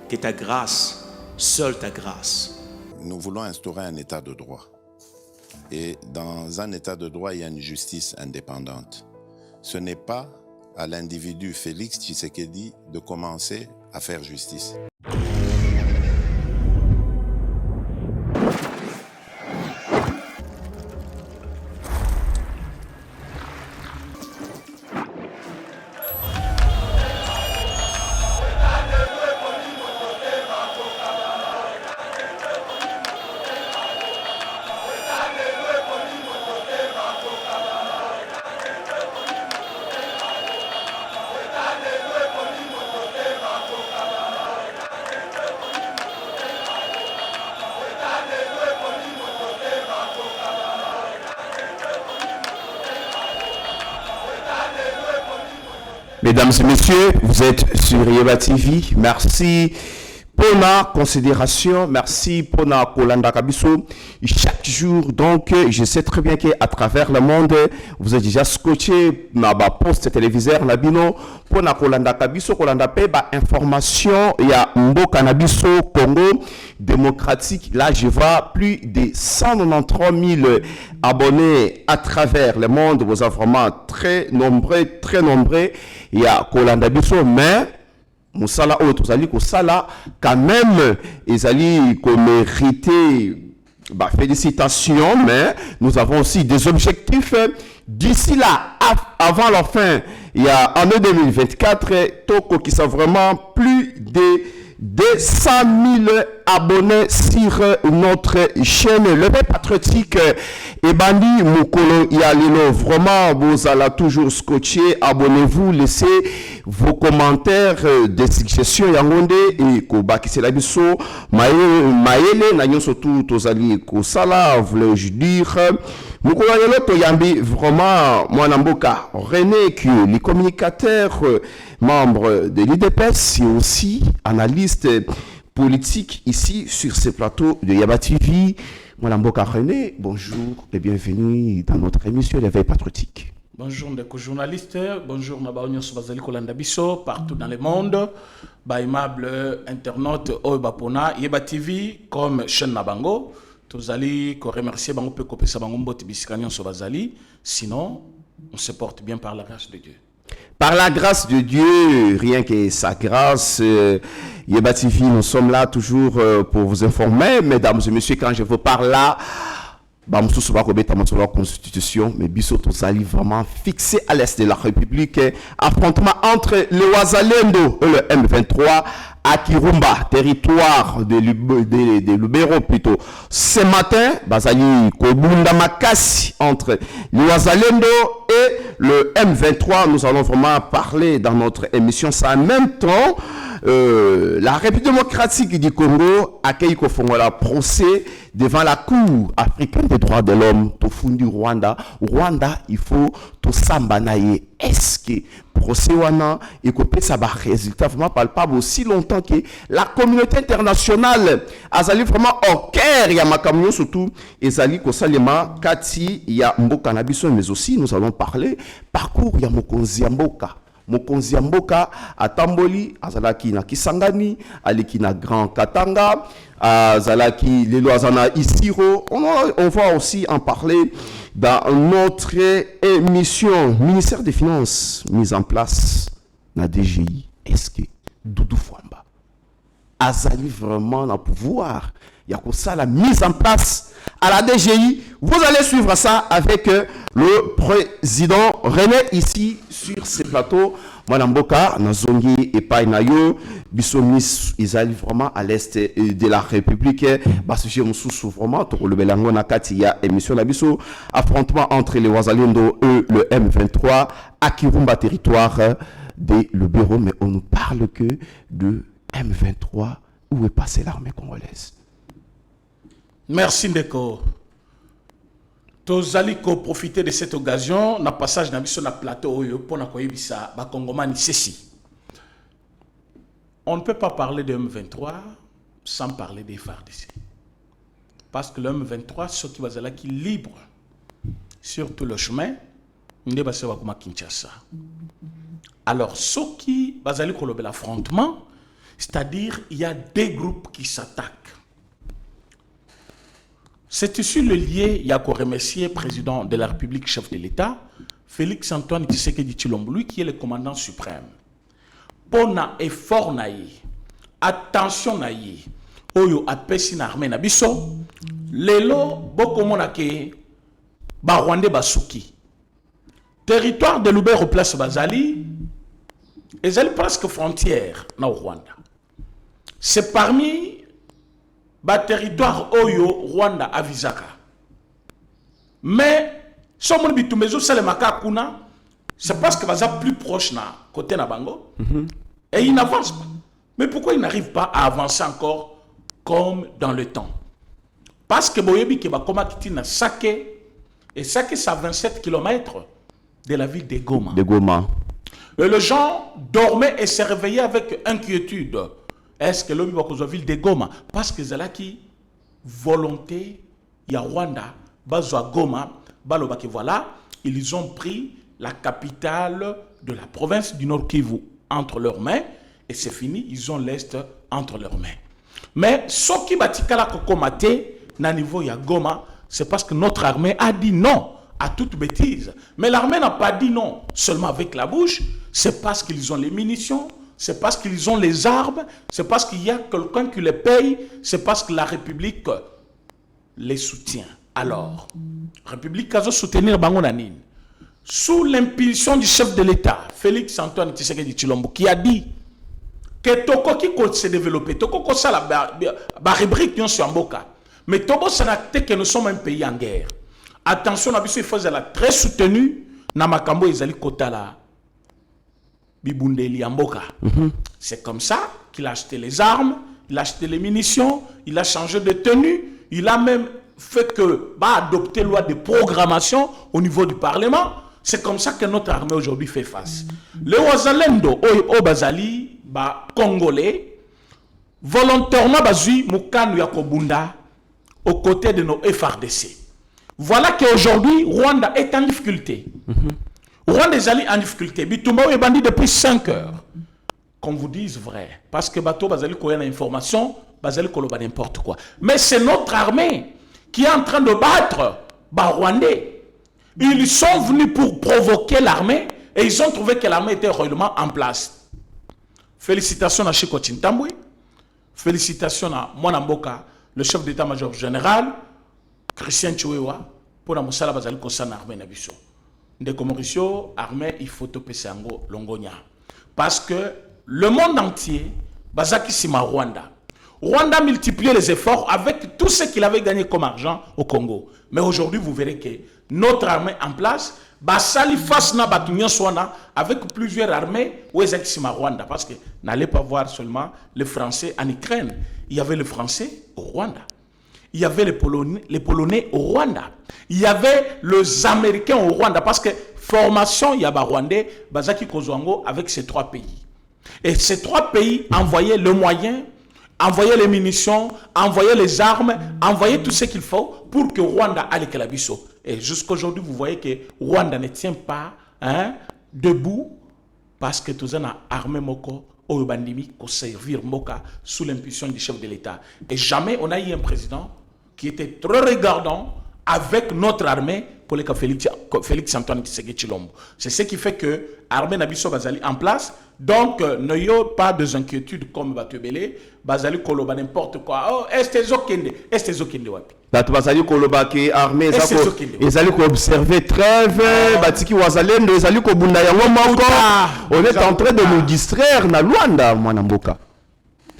que ta grâce, seule ta grâce. Nous voulons instaurer un état de droit. Et dans un état de droit, il y a une justice indépendante. Ce n'est pas à l'individu Félix Tshisekedi de commencer à faire justice. Mesdames et messieurs, vous êtes sur Yeba TV. Merci pour la considération. Merci pour la Kolanda Kabiso. Chaque jour, donc, je sais très bien qu'à travers le monde, vous êtes déjà scotché dans la poste téléviseur, Nabino, pour la Kolanda Kabiso, Kolanda Pe, information, il y a Mboka Nabiso, Congo démocratique. Là, je vois plus de 193 000 abonnés à travers le monde. Vous êtes vraiment très nombreux, très nombreux. Il y a Kolanda Biso, mais Moussala ou Tozali Kosala, quand même, ils allaient mériter félicitations, mais nous avons aussi des objectifs. D'ici là, avant la fin, il y a en 2024, Toko qui sont vraiment plus de 200 000 abonnés sur notre chaîne. Le Réveil patriotique et Bandi Mukolo Yalino. Vraiment, vous allez toujours scotcher. Abonnez-vous, laissez vos commentaires, des suggestions. Yangonde et Kobaki Selabiso. Maele, Nanyon surtout, Tozali Kosala, voulais-je dire. Mukolo Yalino, Toyambi, vraiment, Mwanamboka, René, qui est le communicateur, membre de l'IDPS, et aussi analyste politique ici sur ce plateau de Yaba TV. Mwanamboka René, bonjour et bienvenue dans notre émission Réveil patriotique. Bonjour les journalistes, bonjour Nabaonyo Sobazali Kolanda Biso, partout dans le monde, aimable internaute Oebapona, Yaba TV comme chaîne Nabango. Tozali ko remercier bango pe kopesa bango mboti bisikanion Sobazali, sinon on se porte bien par la grâce de Dieu. Par la grâce de Dieu, rien que sa grâce, Yeba TV, nous sommes là toujours pour vous informer. Mesdames et messieurs, quand je vous parle là, la Constitution, mais Bissot Tozali vraiment fixé à l'est de la République. Affrontement entre le Ouazalendo et le M23 à Kirumba, territoire de Lubero plutôt. Ce matin, Bazali Kobunda Makasi entre le Ouazalendo et le M23. Nous allons vraiment parler dans notre émission. Ça en même temps, la République démocratique du Congo accueille la procès devant la Cour africaine des droits de l'homme, Tofundi Rwanda. Rwanda, il faut tout sambanaye. Est-ce que procès wana et que ça va résultat vraiment palpable aussi longtemps que la communauté internationale a vraiment au cœur, il y a ma camion surtout, et Zali Kosalema, Kati, il y a Mboka Nabiso, mais aussi nous allons parler parcours, il y a Mokonzi Mboka. Mokonzi Mboka atamboli azalaki na Kisangani, aleki na Grand Katanga, azalaki lelo azana Isiro. On va aussi en parler dans notre émission. Ministère des Finances mise en place na DGI. Est-ce que Doudou Fwamba azali vraiment na pouvoir? Il y a ça la mise en place à la DGI. Vous allez suivre ça avec le président René ici sur ce plateau. Mwanamboka, Nazongi et Painayo, Bissomis, ils allaient vraiment à l'est de la République. Bassuché Moussou, vraiment, le Belango Nakati, il y a émission d'Abisso, affrontement entre les Ouazalendo et le M23, à Kirumba, territoire de Lubero. Mais on ne parle que de M23. Où est passée l'armée congolaise? Merci Ndeko. Tozali ko profiter de cette occasion na passage na biso na plateau oyo pour na koyebisa ba Congomani ceci. On ne peut pas parler de M23 sans parler des FARDC. Parce que le M23 ceux qui bazala qui libre sur tout le chemin nde basewa kuma Kinshasa. Alors ceux qui bazali ko lobela affrontement C'est-à-dire, il y a des groupes qui s'attaquent. C'est ici le lié, il y a qu'à remercier le président de la République, chef de l'État, Félix Antoine Tshisekedi Tshilombo, lui qui est le commandant suprême. Pona effort naïe, attention naïe, oyo apesi na armée na biso, lelo boko monake ba Rwandais basuki. Territoire de Lubero place Bazali, ezali presque frontière na Rwanda. C'est parmi ba territoire oyo Rwanda avisaka. Mais somo bitumezo salemaka kuna, c'est parce que baza plus proche na côté na bango. Et ils n'avancent pas. Mais pourquoi ils n'arrivent pas à avancer encore comme dans le temps? Parce que boyebi ke ba koma kiti na Sake, et Sake c'est à 27 km de la ville de Goma. De Goma. Et les gens dormaient et se réveillaient avec inquiétude. Est-ce que l'homme va cause ville de Goma? Parce que c'est là qui volonté, il y a Rwanda, Bazwa Goma, Balobaki, voilà, ils ont pris la capitale de la province du Nord Kivu entre leurs mains, et c'est fini, ils ont l'Est entre leurs mains. Mais ce qui batikala kokomate, na niveau ya Goma, c'est parce que notre armée a dit non à toute bêtise. Mais l'armée n'a pas dit non seulement avec la bouche, c'est parce qu'ils ont les munitions, c'est parce qu'ils ont les armes, c'est parce qu'il y a quelqu'un qui les paye, c'est parce que la République les soutient. Alors, la République a soutenir Bango Nanine. Sous l'impulsion du chef de l'État, Félix Antoine Tshisekedi Tshilombo, qui a dit que Toko qui se développer, Toko ça la rubrique non sur Mboka. Mais Togo s'adapte que nous sommes un pays en guerre. Attention, il faut être très soutenu. Namakambo ezali kotala bibundeli Mboka. C'est comme ça qu'il a acheté les armes, il a acheté les munitions, il a changé de tenue, il a même fait que adopter loi de programmation au niveau du Parlement. C'est comme ça que notre armée aujourd'hui fait face. Les Wazalendo, Bazali, Congolais, volontairement bazui Mukanu Yakobunda aux côtés de nos FRDC. Voilà qu'aujourd'hui, Rwanda est en difficulté. Rwanda est en difficulté. Bitumba est bandit depuis 5 heures. Qu'on vous dise vrai. Parce que Bato Bazali Koya l'information, Bazali Koloba n'importe quoi. Mais c'est notre armée qui est en train de battre Rwandais. Ils sont venus pour provoquer l'armée et ils ont trouvé que l'armée était réellement en place. Félicitations à Chiko Tintambwe. Félicitations à Mwanamboka, le chef d'état-major général, Christian Tchouewa, pour la Moussala Bazali Kosan armée Nabiso. Ndeko Mauricio, armée, il faut toper Sango Longonia. Parce que le monde entier, Bazaki Sima Rwanda. Rwanda multipliait les efforts avec tout ce qu'il avait gagné comme argent au Congo. Mais aujourd'hui, vous verrez que notre armée en place, Basali Fasna Batunyan Swana, avec plusieurs armées, où est Sima Rwanda. Parce que n'allez pas voir seulement les Français en Ukraine. Il y avait les Français au Rwanda. Il y avait les Polonais au Rwanda. Il y avait les Américains au Rwanda. Parce que formation, il y a Rwandais, Bazaki Kozwango avec ces 3 pays. Et ces 3 pays envoyaient le moyen, envoyaient les munitions, envoyaient les armes, envoyaient tout ce qu'il faut pour que Rwanda aille à la biso. Et jusqu'aujourd'hui, vous voyez que Rwanda ne tient pas debout parce que tout ça a armé Moko au bandimi pour servir Moka sous l'impulsion du chef de l'État. Et jamais on a eu un président qui était très regardant avec notre armée pour le cas Félix Antoine Tshisekedi Tshilombo. C'est ce qui fait que l'armée Nabiso Bazali en place. Donc, n'ayez pas de inquiétudes comme Batubele, Bazali Koloba n'importe quoi. Oh, est-ce Zokende wapi? Bato Bazali Koloba qui armée ezali ko observer trêve, batiki Wazalendo ezali ko bunda yango moko. On est en train de nous distraire na Luanda mwana mboka.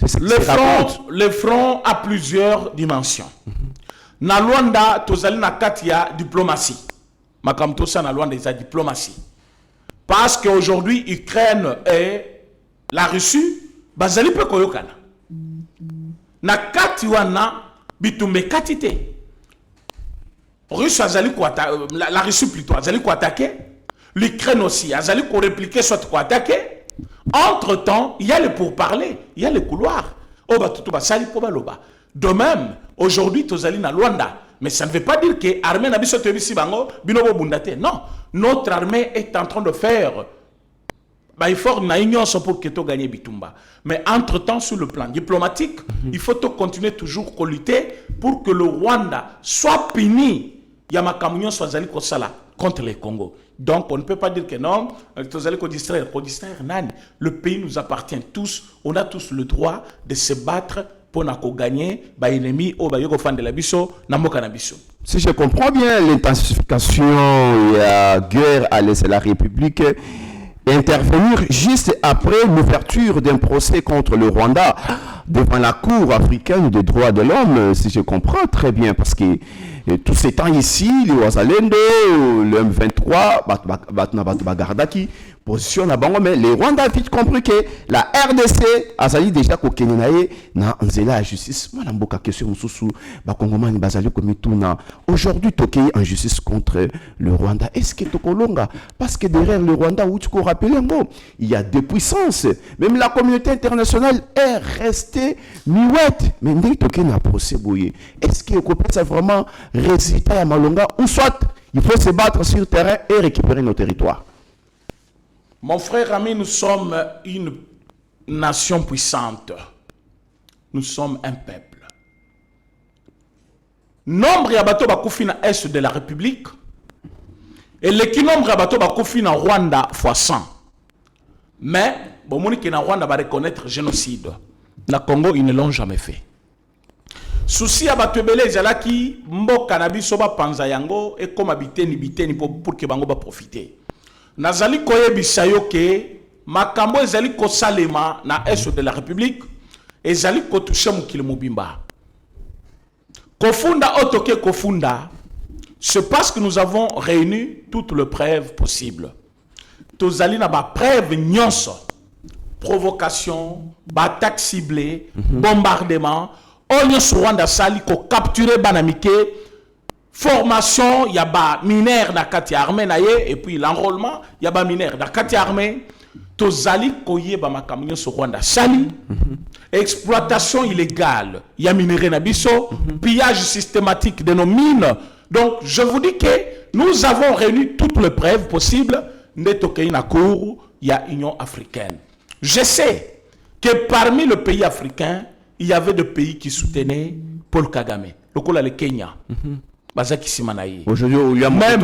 Le front a plusieurs dimensions. Na Luanda tozali na kati ya diplomatie. Makamto sa na Luanda eza diplomatie. Parce qu'aujourd'hui, Ukraine et la Russie, bazali pe koyokana. Na kati wana bitumbe katite. La Russie plutôt, azali ko attaquer. L'Ukraine aussi, azali ko répliquer soit ko attaquer. Entre-temps, il y a les pourparlers, il y a les couloirs. Oba tutu basali po baloba. De même, aujourd'hui, tozali na Luanda. Mais ça ne veut pas dire que l'armée n'a pas binobo bundate. Non, notre armée est en train de faire bah, il faut na union pour que tu gagnes bitumba. Mais entre-temps, sur le plan diplomatique, il faut continuer toujours à lutter pour que le Rwanda soit puni. Il y a ma camion soit allé contre les Congo. Donc, on ne peut pas dire que non, tu allé distraire. Le pays nous appartient tous. On a tous le droit de se battre pour gagner l'ennemi au de la biso, Si je comprends bien, l'intensification et la guerre à l'est de la République intervenir juste après l'ouverture d'un procès contre le Rwanda devant la Cour africaine des droits de l'homme, si je comprends très bien, parce que tous ces temps ici, les Wazalendo, le M23, Bagardaki, position à Bango, mais les Rwandais ont vite compris que la RDC a sali déjà qu'au Kenya na nzela la justice. Moi, la question sous Bakongomani bazali komituna. Aujourd'hui, toqué en justice contre le Rwanda. Est-ce que tokolonga? Parce que derrière le Rwanda, où tu peux rappeler un mot, il y a des puissances. Même la communauté internationale est restée muette. Mais n'est toqué na procès bouillé. Est-ce que ça vraiment résultat à Malonga ou soit il faut se battre sur le terrain et récupérer nos territoires? Mon frère ami, nous sommes une nation puissante. Nous sommes un peuple. Nombre de bateaux bakoufi na est de la République et l'équinombre de bateaux bakoufi na Rwanda fois 100. Mais bon monique na Rwanda va reconnaître génocide. Na Congo ils ne l'ont jamais fait. Souci à batebele zalaki mboka na biso ba panza yango et comme biteni pour que bango ba profiter. Nazali koyebisa yo ke makambo ezali kosalema na est de la République ezali kotouche mukili mobimba. Kofunda otoke kofunda, c'est parce que nous avons réuni toutes les preuves possibles. Tozali na ba preuve nyonso, provocation, attaque ciblée, bombardement, onyo Rwanda sali ko capturer banamike. Formation, il y a ba mineur na kati armée et puis l'enrôlement, il y a ba mineur na kati armée. Tozali koye ba makamyo sur Rwanda sali. Exploitation illégale, il y a minéré na biso, pillage systématique de nos mines. Donc je vous dis que nous avons réuni toutes les preuves possibles. Ndetokei na cour, il y a Union africaine. Je sais que parmi les pays africains, il y avait des pays qui soutenaient Paul Kagame. Le Kenya. Aujourd'hui, il y a même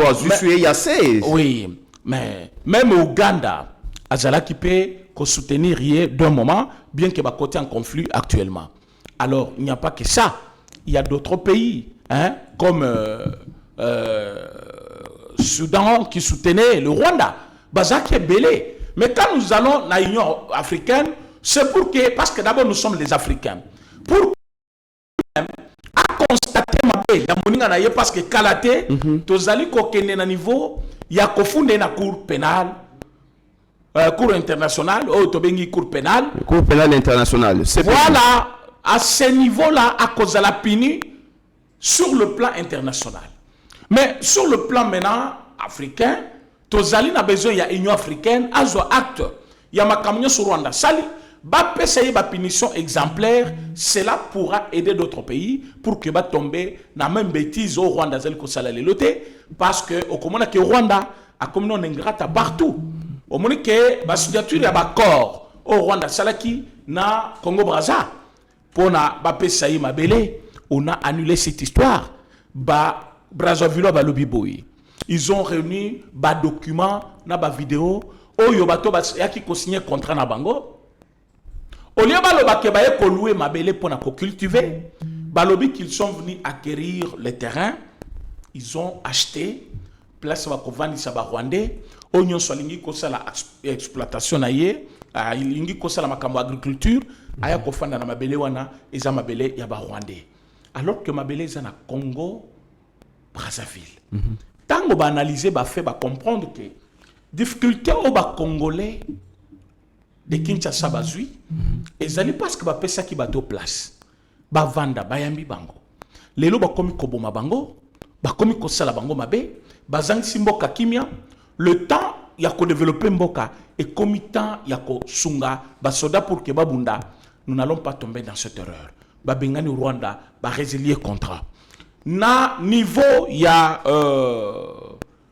oui, mais même Ouganda, Azala qui peut soutenir d'un moment, bien que côté en conflit actuellement. Alors, il n'y a pas que ça. Il y a d'autres pays, hein, comme Soudan qui soutenait le Rwanda. Bazaki est belé. Mais quand nous allons dans l'Union africaine, c'est pour que, parce que d'abord nous sommes les Africains, pour constater ma paix, parce que Kalate, tozali kokende na niveau, ya kofunde na cour pénale, cour internationale, tobengi cour pénale. Cour pénale internationale. Voilà, à ce niveau-là, à cause de la puni sur le plan international. Mais sur le plan maintenant africain, tozali na besoin, il y a Union africaine, azo acte, il y a ma camion sur Rwanda, sali. Payer la punition exemplaire, cela pourra aider d'autres pays pour que va tomber dans la même bêtise au Rwanda parce que au Rwanda a comme non ingrate partout. Au moment que la signature y a accord au Rwanda salaki na Congo Brazza pour na payer mabele, on a annulé cette histoire. Ba Brazzaville ba lobiboy. Ils ont réuni ba documents na ba vidéo au yobato ba yaki ko signer contrat na bango. Au lieu de louer ma belle pour cultiver, balobi qu'ils sont venus acquérir le terrain, ils ont acheté place va kovandi sa Rwandais, oignon solingi kosa la exploitation naie, lingi kosa la makambo agriculture, aya kofanda na mabele wana eza mabele ya ba Rwandais. Alors que mabele eza na Congo Brazzaville. Tango ba analyser ba fait ba comprendre que difficulté au ba congolais de Kinshasa bazui ezali parce que ba pesa ki bato place ba vanda bayambi bango lelo ba komi koboma bango ba komi kosala bango mabe bazangisi mboka kimia le temps ya ko développer mboka et comme temps ya ko sunga ba soda pour que babunda nous n'allons pas tomber dans cette erreur ba bengani Rwanda ba résilier contrat na niveau ya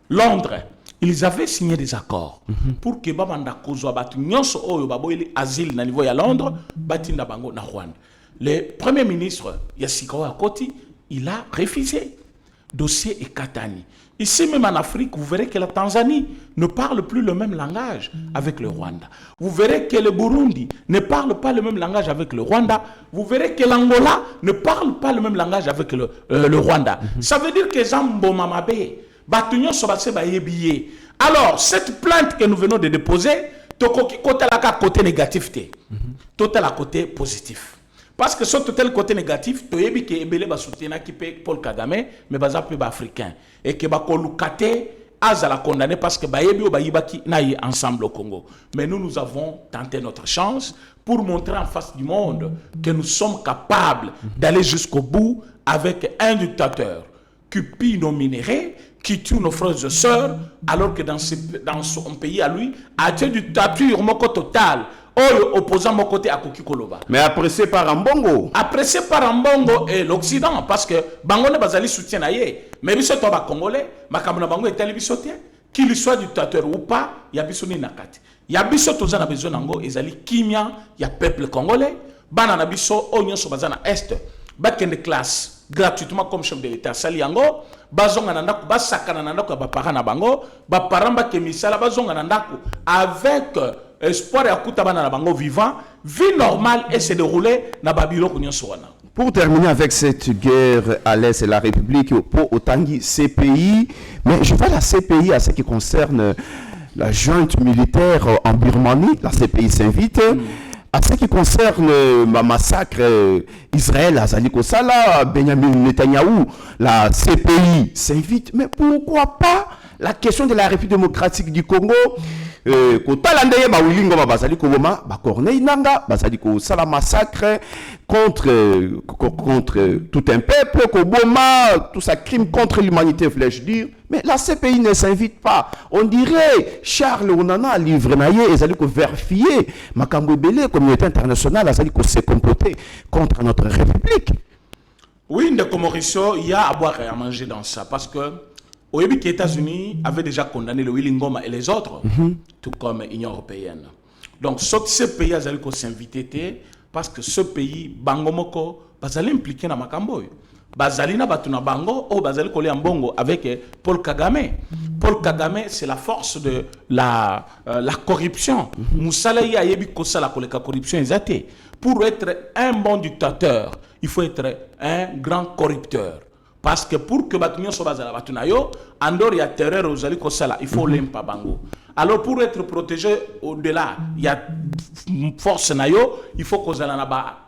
Londres ils avaient signé des accords pour que babanda kozwa batu nyonso oyo baboyeli asile na niveau ya Londres batinda bango na Rwanda. Le premier ministre Yassikawa Akoti, il a refusé. Dossier et Katani. Ici même en Afrique, vous verrez que la Tanzanie ne parle plus le même langage avec le Rwanda. Vous verrez que le Burundi ne parle pas le même langage avec le Rwanda. Vous verrez que l'Angola ne parle pas le même langage avec le Rwanda. Ça veut dire que Zambo Mamabe, Batunyo Sobase Bayebiye. Alors, cette plainte que nous venons de déposer, Tokoki côté la côté négatif, total à côté positif. Parce que sur tel côté négatif, tu as que Ebele va soutenir qui paye Paul Kagame, mais baza peu africain et que bakolukate azala condamné parce que bayebi bayiba qui naï ensemble au Congo. Mais nous avons tenté notre chance pour montrer en face du monde que nous sommes capables d'aller jusqu'au bout avec un dictateur qui pille nos minéraux, qui tue nos frères et sœurs, alors que dans son pays à lui, a été une dictature moko total. Opposant mon côté à Koki Koloba. Mais apprécié par Mbongo. Apprécié par Mbongo et l'Occident, parce que Bango ne bazali soutien aye. Mais biso to ba Congolais, makamuna Bango est tali biso te, qu'il soit dictateur ou pas, ya biso ni nakati. Ya biso to zana besoin nango ezali kimia ya peuple congolais, bana na biso onyo so bazana est, bakende classe gratuitement comme chef de l'État sali yango, bazonga na ndako basakana na ndako ba parents na bango, ba parents ba kemisala bazonga na ndako avec espoir ya kutabana na bango vivant, vie normale et se dérouler na babilo kunyo soana. Pour terminer avec cette guerre à l'Est et la République pour Otangi CPI, mais je vois la CPI à ce qui concerne la junte militaire en Birmanie, la CPI s'invite. À ce qui concerne le massacre Israël à Zali Kosala, Benjamin Netanyahou, la CPI s'invite. Mais pourquoi pas la question de la République démocratique du Congo? Kotalandeye Bawulingo Bazali Koboma, Corneille Nanga, Bazali Kosala massacre contre tout un peuple, Koboma, tout ça crime contre l'humanité, voulais-je dire. Mais la CPI ne s'invite pas. On dirait Charles Onana livre naïe et Zali ko vérifier Makambo Belé, communauté internationale, Zali ko se comploter contre notre République. Oui, de Mauricio, il y a à boire et à manger dans ça parce que au début, les États-Unis avaient déjà condamné le Willy Ngoma et les autres, tout comme l'Union européenne. Donc, ce pays a s'invité parce que ce pays, Bangomoko, bazali impliqué dans Makamboy. Bazali na batuna bango, bazali kolé en bongo avec Paul Kagame. Paul Kagame, c'est la force de la corruption. Moussala ya yebi kosala koleka corruption ezate. Pour être un bon dictateur, il faut être un grand corrupteur. Parce que pour que Batunyo soit bazala batunayo, andor ya terreur ozali kosala, il faut l'empa bango. Alors pour être protégé au-delà, il y a force nayo, il faut que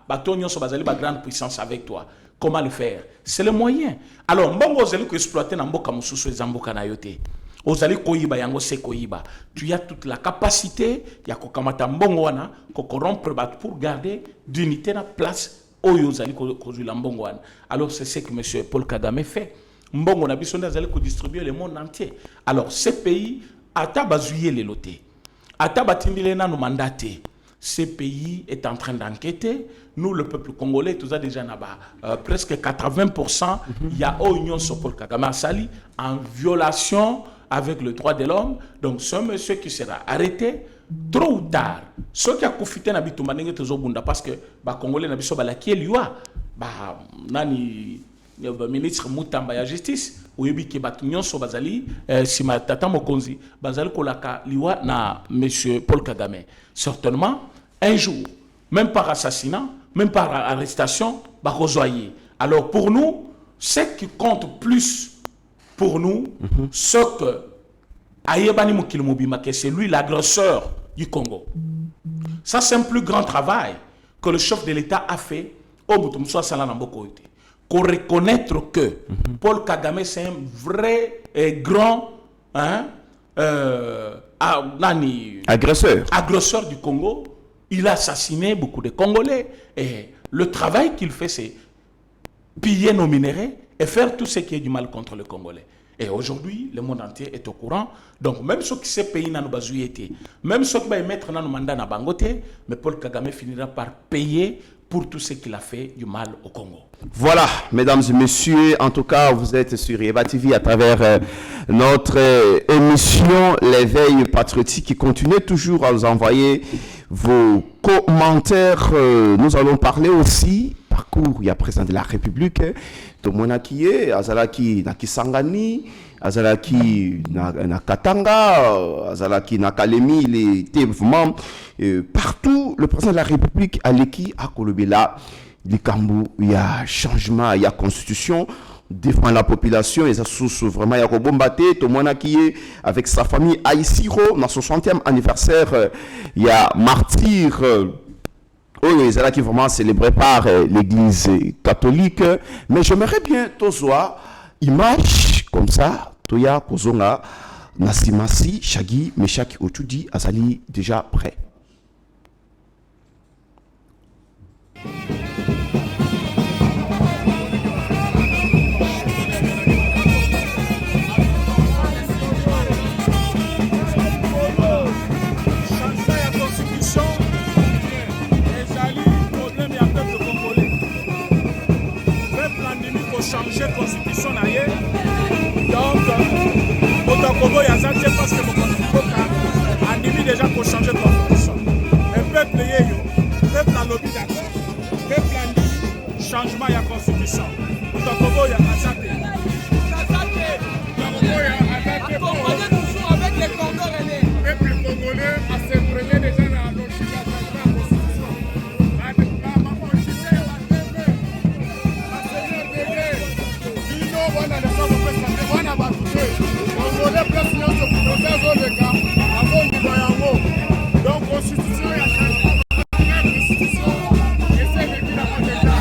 Batunyo soit bazali ba grande puissance avec toi. Comment le faire? C'est le moyen. Alors mbongo ozali ko exploiter na mboka mususu ezamboka na yote. Ozali koyiba yango se koyiba. Tu as toute la capacité ya kokamata mbongo wana ko corrompre pour garder d'unité na place. Alors c'est ce que M. Paul Kagame fait. Mbongo na biso ndazali ko distribuer le monde entier. Alors ce pays ata bazuye les lotés. Ata batimbile na no mandaté. Ce pays est en train d'enquêter. Nous, le peuple congolais, tout ça déjà presque 80%, il y a union sur Paul Kagame Sali en violation avec le droit de l'homme. Donc ce monsieur qui sera arrêté trop ou tard, ceux qui ont profité na bitumba ndenge tozobunda parce que ba congolais na biso bala kieliwa ba nani ministre Mutamba ya justice oyebi ke batu nyonso bazali sima tata mokonzi bazali kolaka liwa na monsieur Paul Kagame. Certainement un jour, même par assassinat, même par arrestation, ba rezoyer. Alors pour nous, ce qui compte plus pour nous, ce que Ayebani Mokilomobima, c'est lui l'agresseur du Congo. Ça, c'est un plus grand travail que le chef de l'État a fait au Mutumso Salanamboko. Pour reconnaître que Paul Kagame, c'est un vrai et grand agresseur du Congo. Il a assassiné beaucoup de Congolais. Et le travail qu'il fait, c'est piller nos minéraux et faire tout ce qui est du mal contre le Congolais. Et aujourd'hui, le monde entier est au courant. Donc, même ceux qui se payent dans nos bazouilletés, même ceux qui vont mettre dans nos mandats dans Bangote, mais Paul Kagame finira par payer pour tout ce qu'il a fait du mal au Congo. Voilà, mesdames et messieurs, en tout cas, vous êtes sur Eva TV à travers notre émission L'éveil patriotique qui continue toujours à nous envoyer vos commentaires. Nous allons parler aussi parcours, il y a président de la République, Tomona Kiye, Azalaki Nakisangani, Azalaki Nakatanga, Azalaki Nakalemi, il était vraiment partout. Le président de la République, Aleki Akolobela, Likambu, il y a changement, il y a constitution, défend la population, et ça source vraiment, il y a Robombaté, Tomona Kiye, avec sa famille Aïsiro, dans son 60e anniversaire, il y a martyr. Oui, c'est là qui vraiment célébré par l'église catholique. Mais j'aimerais bien tozoa image comme ça. Toya Kozonga, Nasimasi, Shagi, Meshaki Otudi, Azali déjà prêt. Changer la constitution. Donc, Motakobo Yazate parce que mon constitution a mis déjà pour changer la constitution. Le peuple le peuple a lobby d'accord. Le peuple a dit changement de la constitution. Motakobo Yazate. Accompagnez toujours avec les Congolais. Le peuple congolais a s'imprégné déjà dans la constitution. Donc, constitution, il y a constitution, et c'est le qui n'a pas déjà.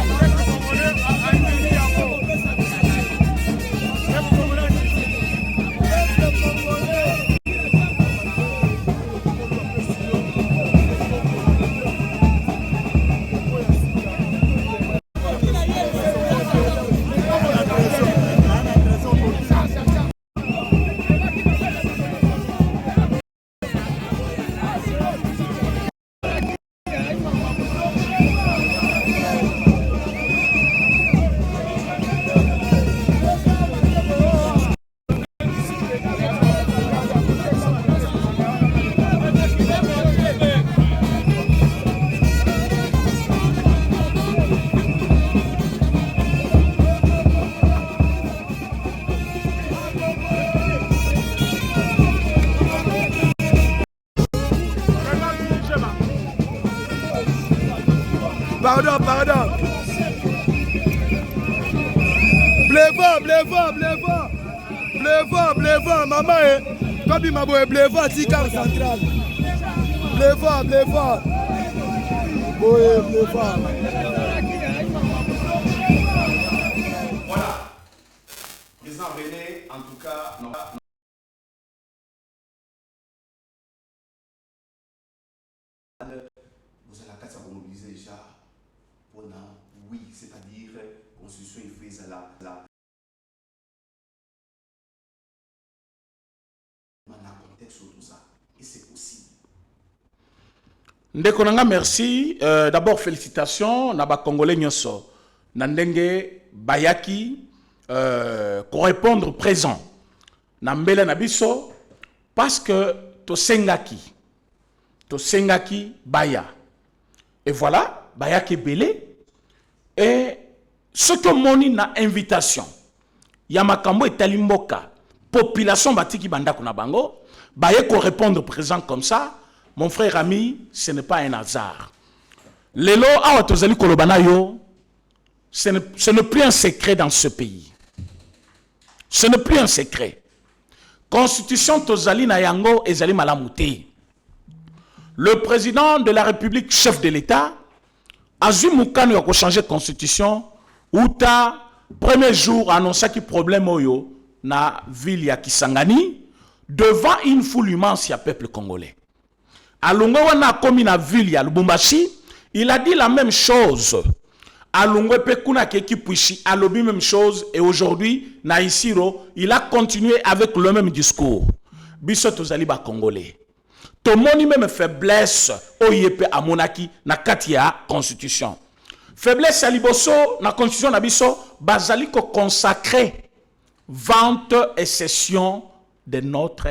Pardon. Bléva, maman, comme il m'a dit, Bléva, Tikar central. Bléva. Bléva. Voilà. Président René, en tout cas, non. Vous allez à casa mobiliser déjà pour oui, c'est-à-dire constitution il fait la contexte sur tout ça et c'est possible. Ndekonanga, merci. D'abord félicitations na ba Congolais nyonso na ndenge bayaki correspondre présent na mbele na biso parce que to sengaki baya. Et voilà, bayaki belé. Et ce que moni na invitation, Yamakambo et Talimboka, population batiki banda kuna bango, baye ko répondre présent comme ça, mon frère ami, ce n'est pas un hasard. Lelo awa tozali kolobana yo, ce n'est plus un secret dans ce pays. Ce n'est plus un secret. Constitution tozali na yango ezali malamuté. Le président de la République, chef de l'État, a Moukano a changé de constitution, ou ta premier jour annoncé qu'il problème oyo na ville ya Kisangani devant une foule immense ya peuple congolais. Alongo wana komi na ville ya Lubumbashi, il a dit la même chose. Alongo pekuna keki puishi a lobby même chose et aujourd'hui na Isiro, il a continué avec le même discours. Biso tozali ba congolais. Tomoni même faiblesse oyepe amonaki na katia constitution. Faiblesse à liboso, la constitution nabiso, bazali ko consacrer vente et cession de notre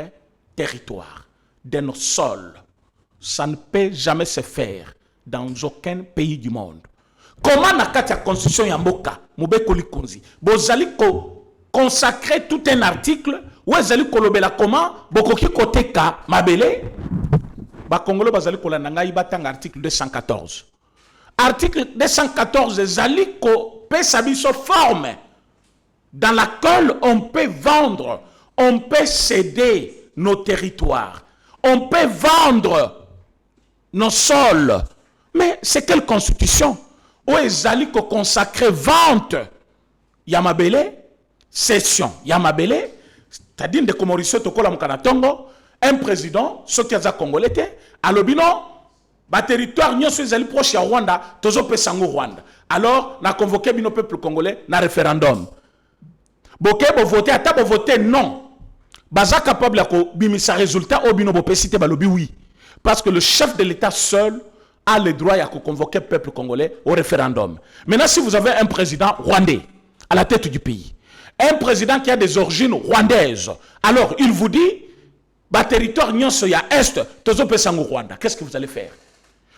territoire, de nos sols. Ça ne peut jamais se faire dans aucun pays du monde. Comment na kati ya constitution ya mboka, mobeko likonzi, bozali ko consacrer tout un article, ou ezali ko lobela comment, bokoki koteka mabele, ba Congolais bazali ko lananga ibatanga article 214. Article 214 ezali ko pesa biso forme dans laquelle on peut vendre, on peut céder nos territoires, on peut vendre nos sols. Mais c'est quelle constitution? Où ezali ko consacrer vente yamabele, cession yamabele, c'est-à-dire de Mauricio Tokola Mukanatongo, un président, ce qui a congolais, alobino, ba territoire nyonso ezali proche ya Rwanda, tozo pesango Rwanda. Alors, na convoqué bino peuple congolais na référendum. Boké bo voter, ata bo voter non. Baza capable ya ko bimisa résultat au bino bo pesite balobi oui. Parce que le chef de l'État seul a le droit à convoquer le peuple congolais au référendum. Maintenant, si vous avez un président rwandais à la tête du pays, un président qui a des origines rwandaises, alors il vous dit, bah, territoire nyonso ya est, tozo pesango Rwanda. Qu'est-ce que vous allez faire?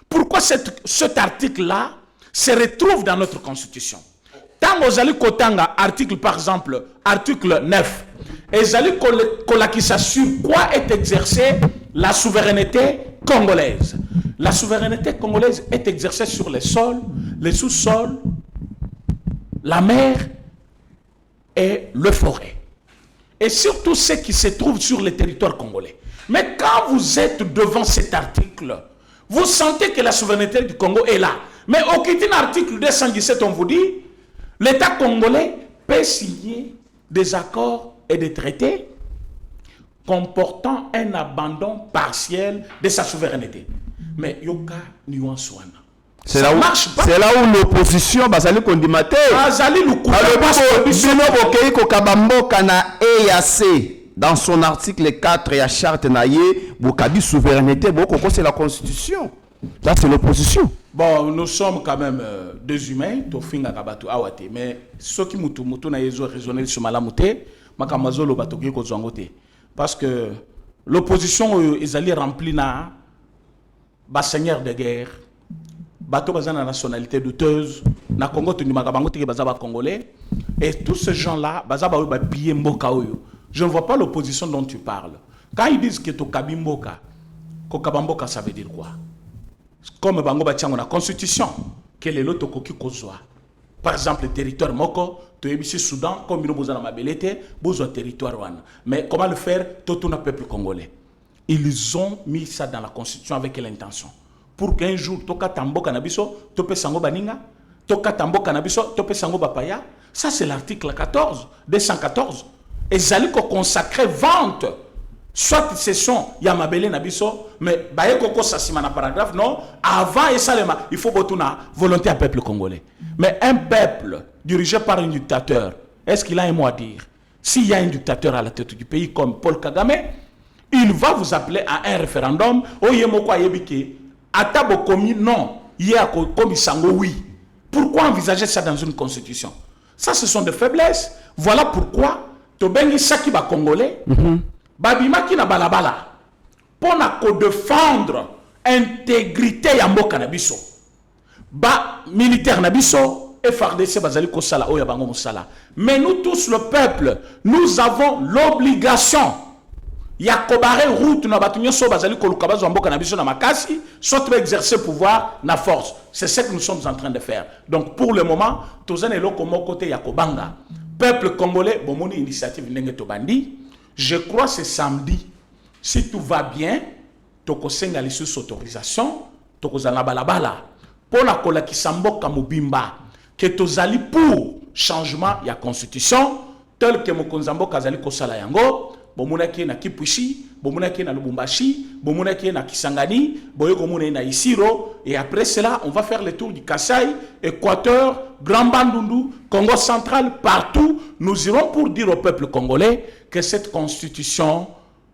Pourquoi cet article-là se retrouve dans notre constitution? Tant vous allez kotanga article, par exemple, article 9, et vous allez kolakisa sur quoi est exercée la souveraineté congolaise. La souveraineté congolaise est exercée sur les sols, les sous-sols, la mer et le forêt. Et surtout ce qui se trouve sur le territoire congolais. Mais quand vous êtes devant cet article, vous sentez que la souveraineté du Congo est là. Mais au quitter l'article 217, on vous dit, l'État congolais peut signer des accords et des traités comportant un abandon partiel de sa souveraineté. Mais yoka nuance wana. C'est là où l'opposition bazali kondimate. Bazali lukuta bino bokei ko kabamboka na EAC dans son article 4 ya charte na ye bokabi souveraineté boko c'est la constitution. Là c'est l'opposition. Bon, nous sommes quand même des humains, tofinga kabatu awate, mais ceux qui mutu na yezo raisonner sur malamute, makamazolo batoki ko zongote. Parce que l'opposition est allée remplie na bas seigneur de guerre, bateau bazana na nationalité douteuse, na Congo tu makabango tiki bazaba congolais, et tous ces gens-là, bazaba ba piller mboka oyo. Je ne vois pas l'opposition dont tu parles. Quand ils disent que to kabimboka, ko kabamboka ça veut dire quoi? Comme bango ba tiango na constitution, quel est l'autre koki kozwa? Par exemple, le territoire moko, tu es ici Soudan, comme nous avons mabelete, besoin territoire wana. Mais comment le faire? Tout le peuple congolais. Ils ont mis ça dans la constitution avec l'intention. Pour qu'un jour, toka tambo kanabiso, tope sango baninga, toka tambo kanabiso, tope sango bapaya. Ça, c'est l'article 14, 214. Et zali ko consacrer vente. Soit cession, yamabele nabiso, mais baye koko sasima na paragraphe, non. Avant et salema, il faut botuna volonté à peuple congolais. Mais un peuple dirigé par un dictateur, est-ce qu'il a un mot à dire? S'il y a un dictateur à la tête du pays comme Paul Kagame, il va vous appeler à un référendum. Non, oui. Pourquoi envisager ça dans une constitution? Ça, ce sont des faiblesses. Voilà pourquoi Tobengi Sakiba Congolais, Babima qui na balabala, pour défendre l'intégrité ya mboka na biso. Ba militaire na biso, FARDC bazali ko sala oya bango musala. Mais nous tous le peuple, nous avons l'obligation ya kobare route na batunyo so bazali ko lukabazo mboka na biso na makasi, soit exercer pouvoir na force. C'est ce que nous sommes en train de faire. Donc pour le moment, tozane loko mo côté ya kobanga. Peuple congolais, bomoni initiative ndenge to bandi. Je crois c'est samedi. Si tout va bien, toko senga lisus autorisation, toko zana balabala. Pour la kolakisa mboka mobimba que tozali pour changement ya constitution tel que mokonzambo kazali kosala yango bomona ki na Kipushi, bomona ki na Lubumbashi, bomona ki na Kisangani, boyo komona na Isiro, et après cela on va faire le tour du Kasaï, Équateur, Grand Bandundu, Congo central, partout. Nous irons pour dire au peuple congolais que cette constitution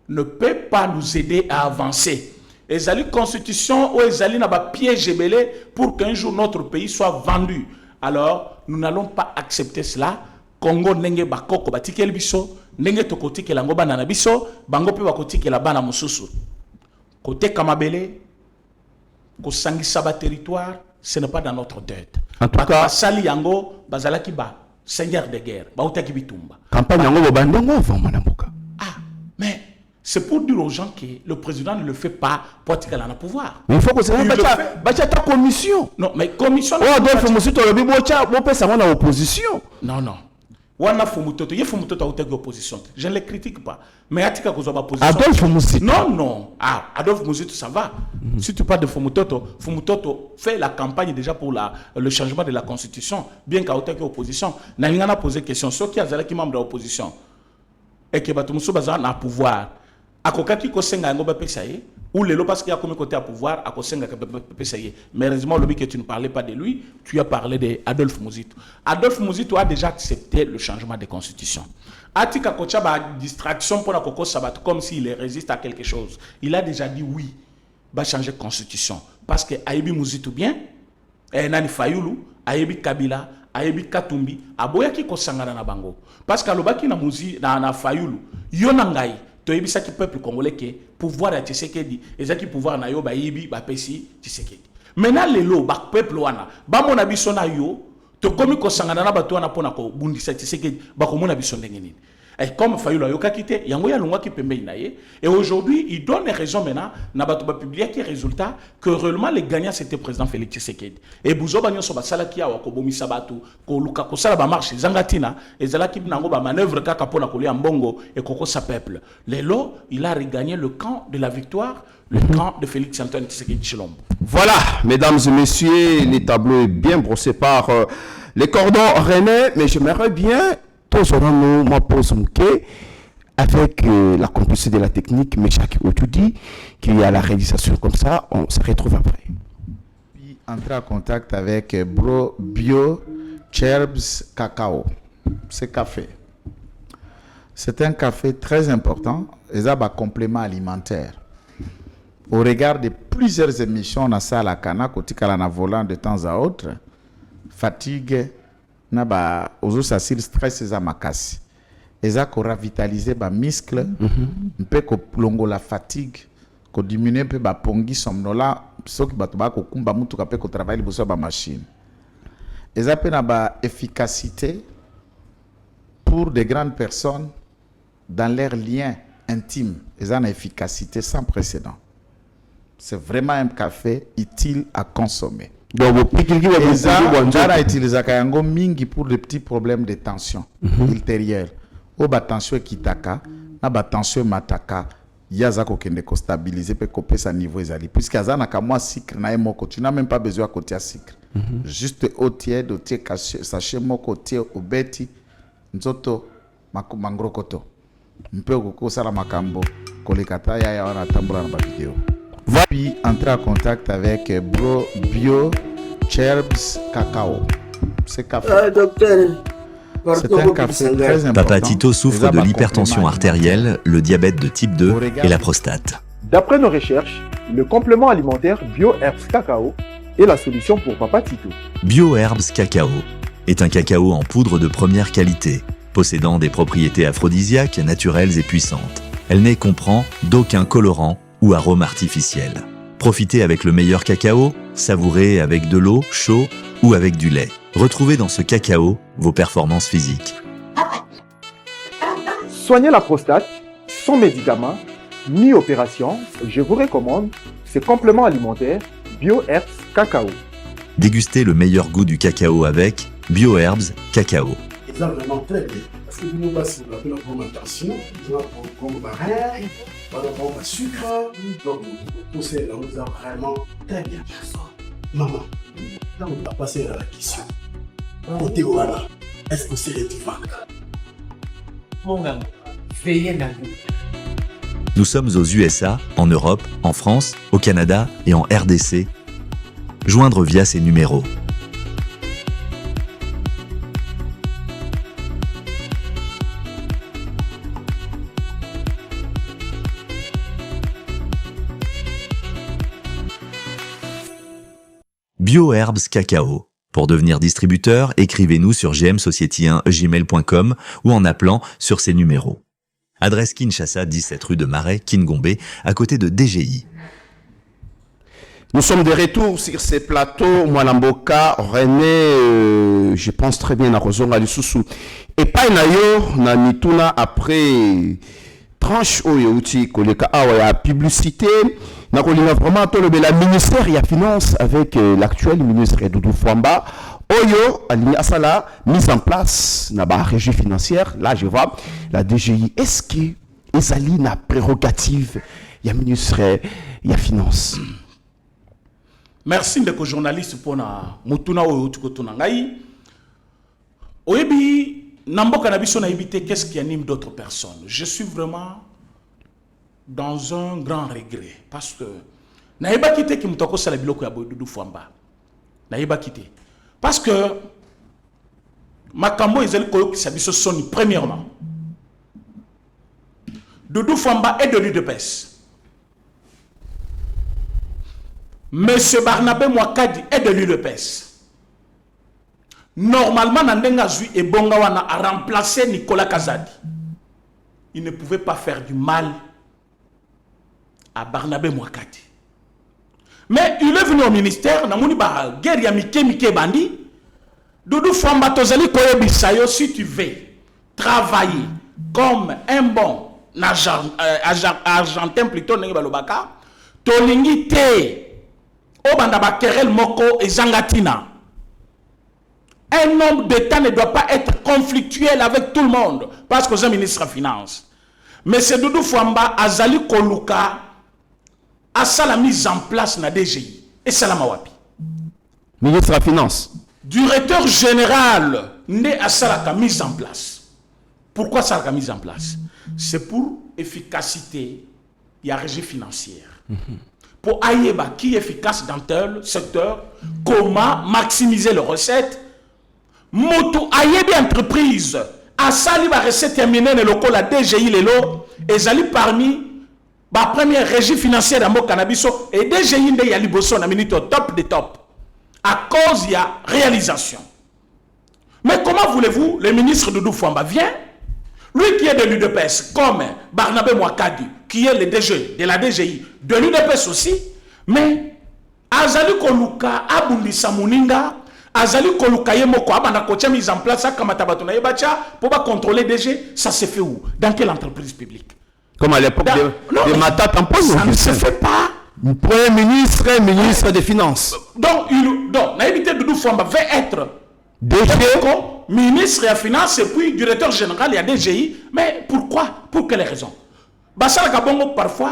ne peut pas nous aider à avancer. ezali constitution ou ezali na ba piège ebele pour qu'un jour notre pays soit vendu. Alors, nous n'allons pas accepter cela. Congo ndenge bakoko batikeli biso, ndenge tokotikela ngo bana na biso, bango pe bakotikela bana mususu. Côté Kamabele, ko sangisa ba territoire, ce n'est pas dans notre tête. En tout cas, basali yango bazalaki ba seigneur de guerre, ba utaki bitumba. Campagne yango bobandango avant Manamuka. Ah, mais c'est pour dire aux gens que le président ne le fait pas pour être dans le pouvoir. Mais il faut que ça soit ta commission. Non, mais commission. Oh, Adolphe Moussito, le bibocha, bon, ça va dans l'opposition. Non, non. Wana Fumutoto, il faut Fumutoto à l'opposition. Je ne les critique pas. Mais Atika Kozo opposition. Adolphe Moussito. Non, non. Ah, Adolphe Moussito, ça va. Si tu parles de Fumutoto, Fumutoto fait la campagne déjà pour le changement de la constitution, bien qu'à l'opposition. N'a posé question. Ceux qui sont membres de l'opposition et que Batumoussou Bazan a pouvoir. Akokaki Kosenga Ngoba Pesaye, ou Lelo parce qu'il y a comme côté à pouvoir, à Kosenga Pesaye. Mais heureusement, le que tu ne parlais pas de lui, tu as parlé d'Adolphe Muzito. Adolphe Muzito a déjà accepté le changement de constitution. Atika Kocha a distraction pour la Koko Sabat, comme s'il résiste à quelque chose. Il a déjà dit oui, va changer de constitution. Parce que Aïbi Muzito bien, Nani Fayoulou, Aïbi Kabila, Aïbi Katumbi, Aboyaki Kosangana na Bango. Parce que Alobaki na Muzi, na Fayoulou, Yonangai, toyebisa ki peuple congolais que pouvoir ya Tshisekedi ezaki pouvoir na yo ba yibi ba pesi Tshisekedi. Maintenant lelo ba peuple wana ba mona biso na yo to komi ko sangana na bato wana pona ko bundisa Tshisekedi ba ko mona biso ndenge nini. Et comme Fayulu yo kakite yango ya longwa ki pembe na ye, et aujourd'hui il donne raison maintenant na bato ba publier qui résultat que réellement les gagnants c'était président Félix Tshisekedi. Et buzo ba nyonso ba salaki awa ko bomisa bato ko luka ko sala ba marche zangatina ezalaki nango ba manœuvre kaka pona ko lia mbongo et koko sa peuple. Lelo il a regagné le camp de la victoire, le camp de Félix Antoine Tshisekedi Chilombo. Voilà, mesdames et messieurs, les tableaux est bien brossé par les cordons rennais, mais j'aimerais bien tous aurons ma pause avec la complicité de la technique, mais chaque tu dis qu'il y a la réalisation comme ça, on se retrouve après. Puis entrer en contact avec Bro Bio Cherbs Cacao. C'est café. C'est un café très important et ça un complément alimentaire. Au regard de plusieurs émissions dans la salle à Cana, côté Kalana volant de temps à autre, fatigue, na ba ozo sasir stress eza makasi eza ko revitaliser ba muscle mpe ko longo la fatigue ko diminuer pe ba pongi somnola soki bato ba ko kumba mutu ka pe ko travailler boso ba machine eza pe na ba efficacité pour des grandes personnes dans leurs liens intimes eza na efficacité sans précédent. C'est vraiment un café utile à consommer. Donc, on utilise kayango mingi pour les petits problèmes de tension ultérieure. Au ba tension kitaka, na ba tension mataka, yaza ko kende ko stabiliser pe ko pesa niveau ezali. Puisque azana ka moi sucre na moko, tu n'as même pas besoin de côté sucre. Juste au tiède, au tiède sachet moko tiède au beti, nzoto mangrokoto. Mpe ko sala makambo, kolekata ya wana tambula na ba vidéo. Puis entrer en contact avec Bro Bio Cherbs Cacao. C'est café. C'est un café très important. Papa Tito souffre de l'hypertension artérielle, le diabète de type 2 et la prostate. D'après nos recherches, le complément alimentaire BioHerbs Cacao est la solution pour Papa Tito. BioHerbs Cacao est un cacao en poudre de première qualité, possédant des propriétés aphrodisiaques, naturelles et puissantes. Elle n'est comprend d'aucun colorant ou arôme artificiel. Profitez avec le meilleur cacao, savourez avec de l'eau, chaud ou avec du lait. Retrouvez dans ce cacao vos performances physiques. Soigner la prostate, sans médicaments, ni opération, je vous recommande ce complément alimentaire BioHerbs Cacao. Dégustez le meilleur goût du cacao avec BioHerbs Cacao. C'est vraiment très bien. Parce que nous passons la fermentation, nous avons un baril, nous avons un sucre, donc tout ça nous a vraiment très bien. Maman, là on va passer à la question. Côté voilà, est-ce que c'est réticent? Mon gars, veillez dans nous. Nous sommes aux USA, en Europe, en France, au Canada et en RDC. Joindre via ces numéros. BioHerbs Cacao. Pour devenir distributeur, écrivez-nous sur gmsociety1gmail.com ou en appelant sur ces numéros. Adresse Kinshasa, 17 rue de Marais, Kingombe, à côté de DGI. Nous sommes de retour sur ces plateaux. Mwanamboka, René, je pense très bien à Rozonga Lisusu. Et pas Nayo, na mituna après tranche Oyouti, koleka awa publicité. Na kolina vraiment la ministère et la finance avec l'actuel ministre Doudou Fwamba. Oyo, Asala, mise en place na ba régie financière. Là, je vois la DGI. Est-ce que Ezali na prérogative, il y a ministre, il y a finance? Merci de journaliste pour na mutuna oyo tukotuna ngai. Oyebi namboka na biso na ibité qu'est-ce qui anime d'autres personnes. Je suis vraiment dans un grand regret parce que naïba kité ki mutoko sala biloko ya Doudou Fwamba. Naïba kité parce que makambo ezali koyo ki sabiso soni premièrement. Doudou Fwamba est de l'UDPS. Monsieur Barnabé Mwakadi est de l'UDPS. Normalement, Nandenga Zui et Bongawana a remplacé Nicolas Kazadi. Il ne pouvait pas faire du mal à Barnabé Mwakadi. Mais il est venu au ministère, Namouni ba guerre ya Mike Bandi. Doudou Fwamba Tozali Koyebisayo, si tu veux travailler comme un bon argentin plutôt, Nengibalobaka, Tolingi te. Obandaba Kerel Moko et Zangatina. Un homme d'État ne doit pas être conflictuel avec tout le monde parce que c'est un ministre des Finances. Mais c'est Doudou Fwamba, Azali Koluka, a ça la mise en place na DGI. Et Salama Wapi. Ministre des Finances. Directeur général, né à ça la mise en place. Pourquoi ça la mise en place? C'est pour efficacité, il y a régie financière. Pour Aïeba qui est efficace dans tel secteur, comment maximiser les recettes. Moto Aïebi entreprise, à sali la recette terminée le local la DGI lelo, et zali parmi la première régie financière d'Ambo Cannabiso, et DGI nde yali bosso na minute au top des top. À cause il y a réalisation. Mais comment voulez-vous, le ministre Doudou Fwamba vient, lui qui est de l'UDPS, comme Barnabé Mwakadi, qui est le DG de la DGI, de l'UDPS aussi, mais Azali Koluka, Abundi Samuninga, Azali Koluka Yemoko, Abana Kocha mise en place, Kamatabatuna Yebacha, pour contrôler DG, ça se fait où? Dans quelle entreprise publique? Comme à l'époque de Mata Tampon, ça ne se fait pas. Premier ministre, ministre des Finances. Donc, Naïbité Doudou Fwamba va être DG, ministre des Finances et puis directeur général, il y a DGI. Mais pourquoi? Pour quelles raisons? Basala Kabongo, parfois,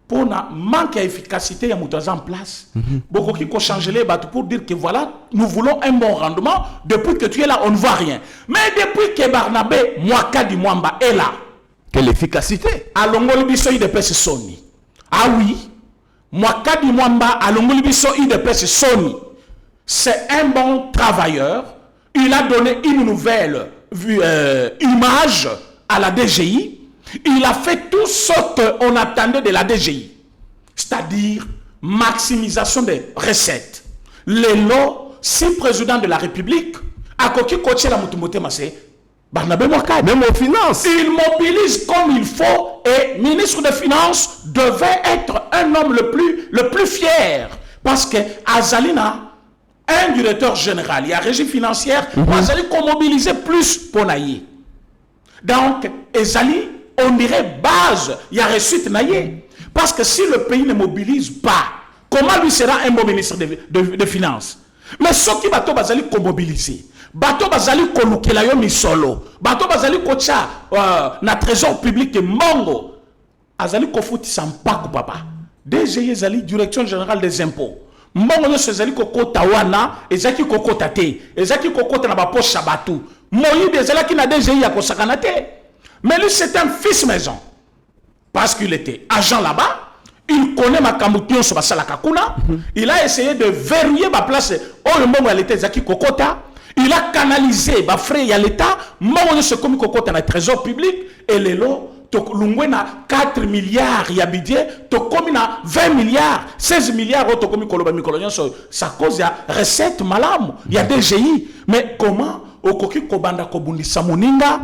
pour un manque d'efficacité, il y a des en place. Beaucoup qui ont changé les bateaux pour dire que voilà, nous voulons un bon rendement. Depuis que tu es là, on ne voit rien. Mais depuis que Barnabé Mwakadi Mwamba est là, quelle efficacité? Alongoli biso IDPS Sony. Ah oui, Mwakadi Mwamba Alongoli biso IDPS Sony. C'est un bon travailleur. Il a donné une nouvelle image à la DGI. Il a fait tout ce qu'on attendait de la DGI. C'est-à-dire maximisation des recettes. Les lots, si président de la République, à Koki Koche la Moutumote Massé, Barnabé Mwakadi, même aux finances, il mobilise comme il faut et ministre des Finances devait être un homme le plus fier. Parce que Azalina, un directeur général, il y a régie financière, Azali qu'on mobilisait plus pour Naïe. Donc, Azali, on dirait base, il y a réussite Naïe. Parce que si le pays ne mobilise pas, comment lui sera un bon ministre de Finances? Mais ce qui va Azali qu'on mobilise. Bato bazali kolukela yo misolo. Bato bazali kocha na trésor public mongo. Azali kofuti sampaku papa. DGI zali direction générale des impôts. Mongo yo sezali kokota wana, ezaki kokota te. Ezaki kokota na ba poche batu. Moyi ezali na DGI ya kosakana te. Mais lui c'est un fils maison. Parce qu'il était agent là-bas. Il connaît ma kamution sur basala kakuna. Il a essayé de verrouiller ma place. Oh le mongo elle était ezaki kokota. Il a canalisé, bah frère, il y a l'État, moi, je suis comme cocotte dans le trésor public, et les lots, lungwe na 4 milliards ya budget tokomi na 20 milliards 16 milliards o tokomi koloba mikolo nyonso ça cause ya recette malamu ya DGI. Mais comment okoki kobanda kobundisa moninga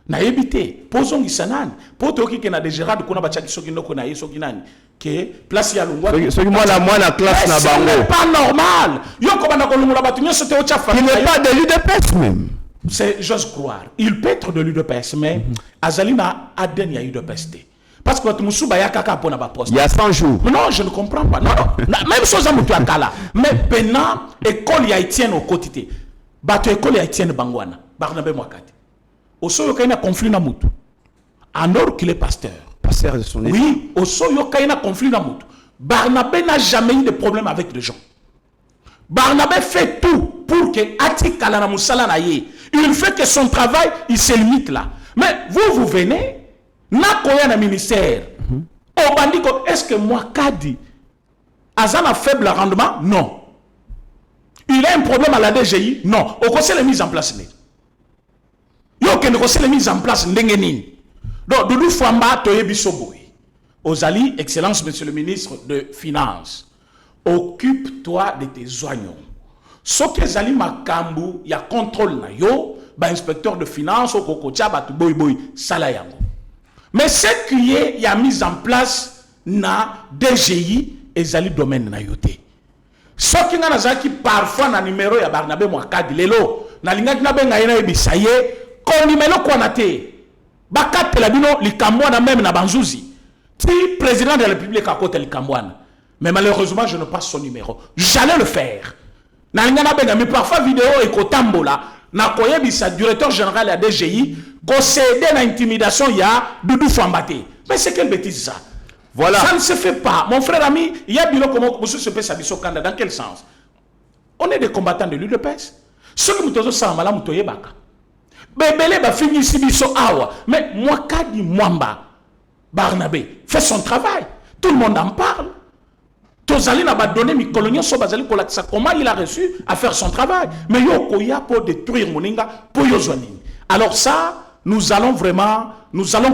na ebité pozongisa nani poto oki ke na DGRAD kuna bachaki soki ndoko na yeso kinani que place ya lungwa soki mwana classe na bango c'est pas normal yo kobanda kolungula batu nyonso te ocha famille il n'est pas de l'UDPS même. C'est, j'ose croire, il peut être de l'UDPS, mais Azalina Aden y a UDPS. Parce que tu musuba ya kaka pona ba poste. Il y a 100 jours. Non, je ne comprends pas. Non, même chose à Moutou Akala. Mais maintenant, école y haïtienne au quotidien. Bato école y haïtienne bangwana. Barnabé Mwakati. Au soyo kaina conflit na Moutou. Alors qu'il est pasteur. Pasteur de son état. Oui, au soyo kaina conflit na Moutou. Barnabé n'a jamais eu de problème avec les gens. Barnabé fait tout pour que Ati Kalana Moussala naye. Il fait que son travail, il se limite là. Mais vous venez, n'a koya na ministère. Au bandiko, est-ce que moi, Kadi, Azan a faible rendement? Non. Il a un problème à la DGI? Non. Au conseil de mise en place. Yo ken conseil de mise en place ndengenini. Donc, Doudou Famba Toye Bisoboui. Ozali, Excellence, Monsieur le ministre de Finances. Occupe-toi de tes oignons. Ce que Zali Makambu, il y a contrôle na yo, ba inspecteur de finances, au kokocha, ba tu boy boy, salayango. Mais ce qui est, il y a mis en place na DGI et Zali domaine na yote. Ce qui n'a zaki parfois na numéro ya Barnabé Mwakadi lelo, na linga na benga ina ebisaye, ko numéro kwa na te. Bakate la bino likamwana même na banzuzi. Ti président de la République à côté likamwana. Mais malheureusement, je n'ai pas son numéro. J'allais le faire. Mais parfois, vidéo et kotambola, na koyebisa directeur général à DGI, ko cédé na intimidation, il y a Doudou Fambate. Mais c'est quelle bêtise ça? Voilà. Ça ne se fait pas. Mon frère ami, il y a bilo comment monsieur se fait sabiso kanda. Dans quel sens? On est des combattants de l'UDPS. Ceux qui nous ça mala mutoye baka. Bebele ba fini sibiso awa. Mais moi kadi mwamba Barnabé fait son travail. Tout le monde en parle. Tozali n'a pas donné mi colonien so bazali ko lakisa comment il a reçu à faire son travail. Mais yo koya pour détruire moninga pour yo zonini. Alors ça, nous allons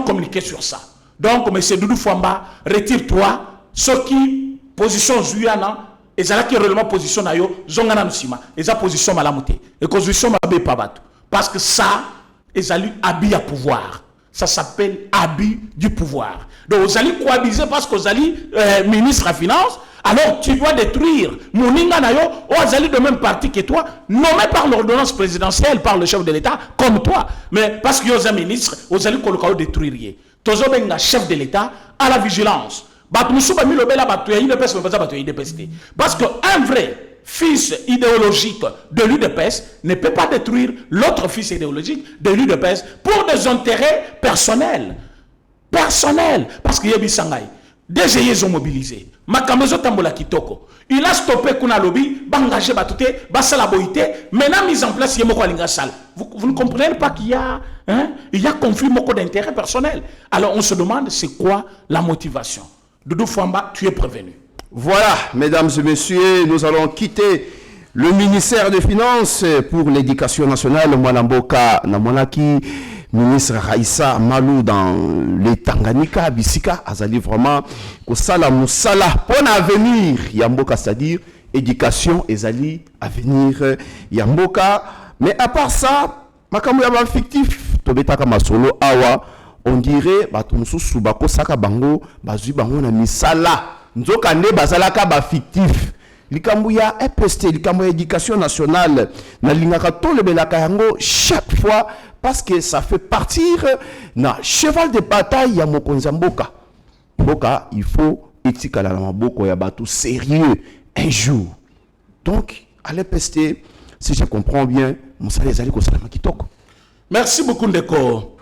communiquer sur ça. Donc monsieur Doudou Famba, retire-toi. Ce qui position Zuyana et ça qui réellement position na yo zongana nsima. Et ça position malamute. Et position mabe pabatu. Parce que ça ezali habit à pouvoir. Ça s'appelle abus du pouvoir. Donc vous allez coabiser parce que vous allez ministre à finance. Alors tu dois détruire Moninga Nayo, ou Azali de même parti que toi, nommé par l'ordonnance présidentielle, par le chef de l'État, comme toi. Mais parce que vous êtes ministre, vous allez détruire. Tozo benga chef de l'État à la vigilance. Parce qu'un vrai fils idéologique de l'UDPS ne peut pas détruire l'autre fils idéologique de l'UDPS pour des intérêts personnels. Parce qu'il y a des sangai. Déjà, ils ont mobilisé. Makamezo Tambola Kitoko. Il a stoppé Kuna Lobby, bangagé Batouté, Bassala Boïté. Maintenant, mise en place, il y a Moko Alingasal. Vous ne comprenez pas qu'il y a, il y a conflit Moko d'intérêt personnel. Alors, on se demande, c'est quoi la motivation? Doudou Famba, tu es prévenu. Voilà, mesdames et messieurs, nous allons quitter le ministère des Finances pour l'éducation nationale. Mwanamboka Namonaki, ministre Raissa Malou dans les Tanganyika, Bisika, Azali vraiment, Kosala Moussala, pour l'avenir, Yamboka, c'est-à-dire éducation, Ezali, avenir, Yamboka. Mais à part ça, Makamou Yaba fictif, Tobetaka Masolo, Awa, on dirait, Batumsu Subako Saka Bango, Bazui Bango na Misala, Nzoka ne Bazalaka ba fictif. Likambuya EPST, Likambuya éducation nationale, na lingaka to le belaka yango chaque fois parce que ça fait partir na cheval de bataille ya mokonza mboka. Mboka, il faut etikala na maboko ya batu sérieux un jour. Donc à l'EPST, si je comprends bien, Moussala ezali ko salama kitoko. Merci beaucoup Ndeko.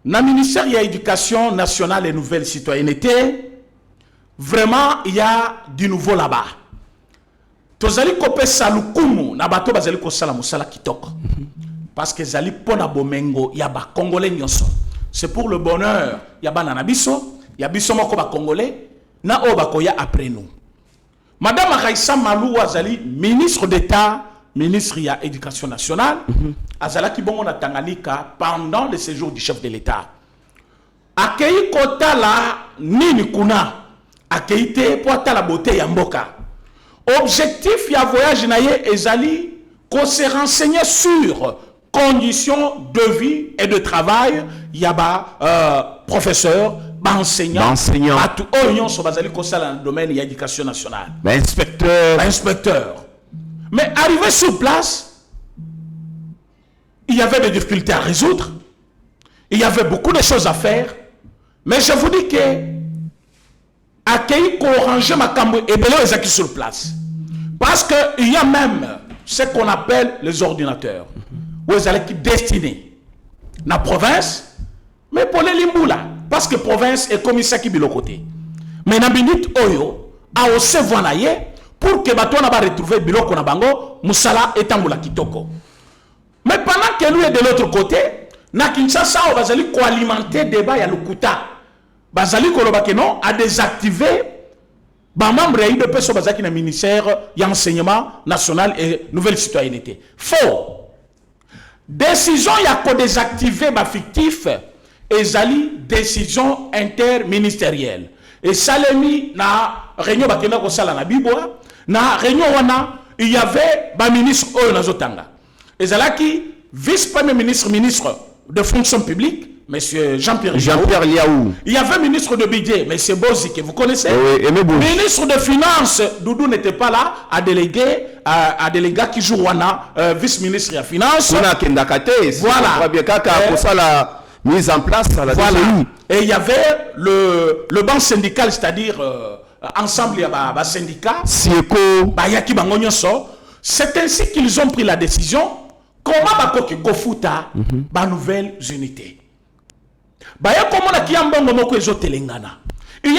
Na ministère de l'éducation nationale et nouvelle citoyenneté, vraiment il y a du nouveau là-bas. Tozali kope salukumu na bato bazali ko sala musala kitoko. Parce que zali pona bomengo ya ba congolais nyonso. C'est pour le bonheur ya bana biso, ya biso moko ba congolais na o ba koya après nous. Madame Raissa Malou azali ministre d'État, ministre ya éducation nationale, azala ki bongo na Tanganyika pendant le séjour du chef de l'État. akei kotala nini kuna akei te po atala beauté ya mboka. Objectif ya voyage na ye ezali ko se renseigner sur conditions de vie et de travail yaba professeur enseignant batu oyo so bazali ko sala dans le domaine de l'éducation nationale. Inspecteur. Mais arrivé sur place, il y avait des difficultés à résoudre. Il y avait beaucoup de choses à faire. Mais je vous dis que accueillir pour ranger ma cambo et belé ezaki sur place. Parce qu'il y a même ce qu'on appelle les ordinateurs. Où ils allaient destinés dans la province, mais pour les limboula. Parce que la province est comme ça qui est de côté. Mais dans la minute oyo, a aussi voanaye pour que bateau n'a pas retrouvé biloko na bango, musala et tamboula kitoko. Mais pendant que lui est de l'autre côté, na Kinshasa, on va alimenter débat ya lukuta. Bazali kolobake non a désactiver ba membre ya IDPS bazaki na ministère ya enseignement national et nouvelle citoyenneté. Faux. Décision ya ko désactiver ba fictif ezali décision interministérielle. Et salemi na réunion bakenda ko sala na Biboa, na réunion wana il y avait ba ministre oyo nazotanga. Ezalaki vice-premier ministre de fonction publique, monsieur Jean-Pierre Liaou. Il y avait ministre de budget, monsieur Bozi, que vous connaissez. Oui, ministre de finances, Doudou n'était pas là, à déléguer qui joue Wana, vice-ministre de finances. Voilà. La mise en place. Voilà. Et il y avait le banc syndical, c'est-à-dire ensemble, il y a un syndicat. C'est ainsi qu'ils ont pris la décision. Comment Kofuta ba nouvelles unités. Il y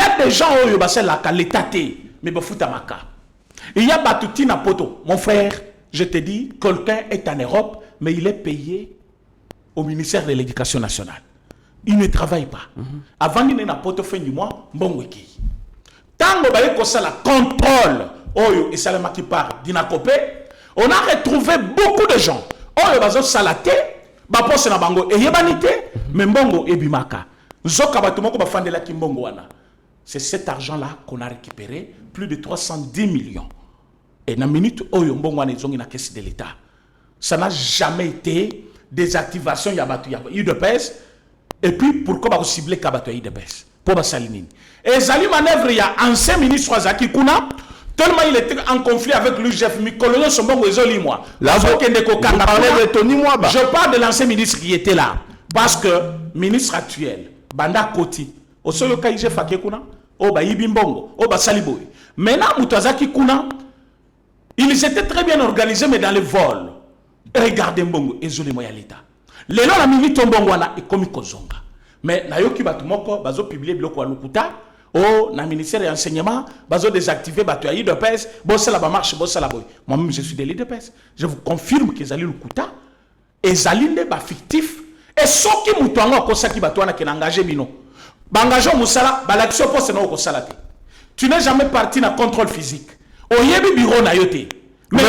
a des gens qui ont la qualité, mais il y a Batutina Poto. Mon frère, je te dis, quelqu'un est en Europe, mais il est payé au ministère de l'Éducation nationale. Il ne travaille pas. Avant qu'il n'ait pas fin du mois, bon wiki. Tant que ça la contrôle, Oyo et Salama qui part d'Inakopé, on a retrouvé beaucoup de gens. Oyo bazo salate, ba poste na bango et yebanité, mais mbongo et bimaka. Zoka batumoko ba fandela ki mbongo wana. C'est cet argent-là qu'on a récupéré, plus de 310 millions. Et dans la minute oyo mbongo wana izongi na caisse de l'État. Ça n'a jamais été désactivation ya batu ya IDPS. Et puis pourquoi ba cibler ka batu ya IDPS pour ba salinine. Et zali manœuvre ya ancien ministre Zaki Kuna. Tellement il était en conflit avec le chef Mikolonio Sombongo et Zoli moi. Je parle de l'ancien ministre qui était là. Parce que ministre actuel, Banda Koti, au solo Kaije Fakekuna, Oba Ibimbongo, Oba Saliboy. Maintenant, Moutazaki Kuna, ils étaient très bien organisés, mais dans les vols. Regardez Mbongo et Zoli Moyalita. Les noms la minute Mbongo est comme Kozonga. Mais Nayoki Batumoko, Bazo publié Bloko Alukuta. Oh, na ministère de l'enseignement, bazo désactiver bateau de pèse, bosse la marche, bosse la boy. Moi-même, je suis de l'IDPS. Je vous confirme qu'ils allaient le kuta, et zaline ba fictif, et ceux qui moutonga ko saki bateau na ken engagé bino. Ba engagé musala, ba l'action poste na ko salate. Tu n'es jamais parti na contrôle physique. Oyebi bureau na yote. Mais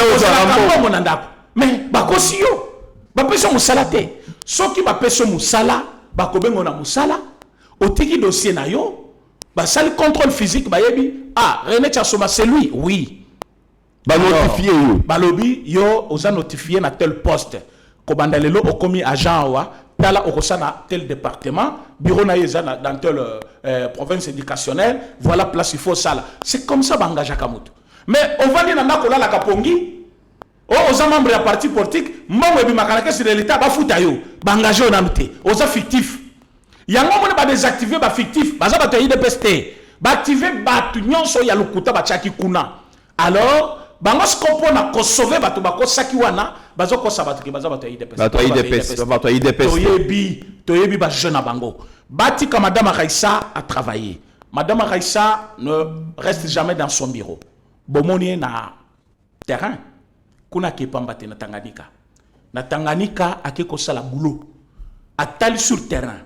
on a ndako. Mais ba ko siyo. Ba peso musala te. Ceux qui ba peso musala, ba ko bengo na musala, otiki dossier na yo. Bah, ça le contrôle physique, bah, René Tchassoma, c'est lui, oui. Bah, notifié, bah, lobby, yo, osa notifié na tel poste. Kobandalelo, o commis agent, wa, tala, okosa na tel département, bureau na yeza dans telle province éducationnelle, voilà, place, il faut ça là. C'est comme ça, banga Jakamout. Mais, on va dire, na kola la kapongi, osa membre de la parti politique, membre de makanake, c'est de l'État, bah, foutayo, bangage on a noté, osa fictif. Yango mone ba désactiver ba fictif, baza bato IDPS te. Ba activer batu nyonso ya lokuta ba chaki kuna. Alors, bango skopo na ko sauver batu ba ko saki wana, bazo ko sabatu ki baza bato IDPS. Bato IDPS. Toyebi ba jeune na bango. Bati ka madame Raissa a travaillé. Madame Raissa ne reste jamais dans son bureau. Bomoni na terrain. Kuna ki pambate na Tanganyika. Na Tanganyika akeko sala boulot. Atali sur terrain.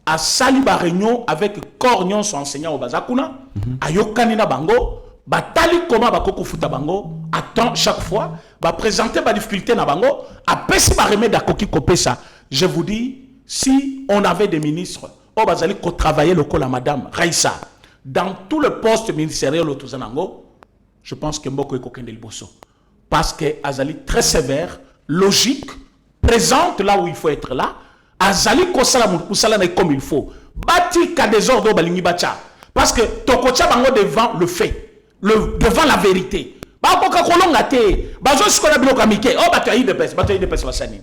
A sali ba réunion avec Cornion son enseignant au Bazakuna, a yokani na bango, ba tali comment ba koko futa bango, attend chaque fois, ba présenter ba difficulté na bango, a pesi ba remède à koki kopesa. Je vous dis, si on avait des ministres, oh bazali ko travailler le col à madame Raissa dans tout le poste ministériel au Tozanango, je pense que Mboko est coquin de Liboso. Parce que Azali très sévère, logique, présente là où il faut être là. Azali kosala musala comme il faut. Bati ka désordre balingi bacha. Parce que tokocha bango devant le fait, devant la vérité. Ba boka kolonga te, bazo sikola biloka mike. Oh bataille de pes basani.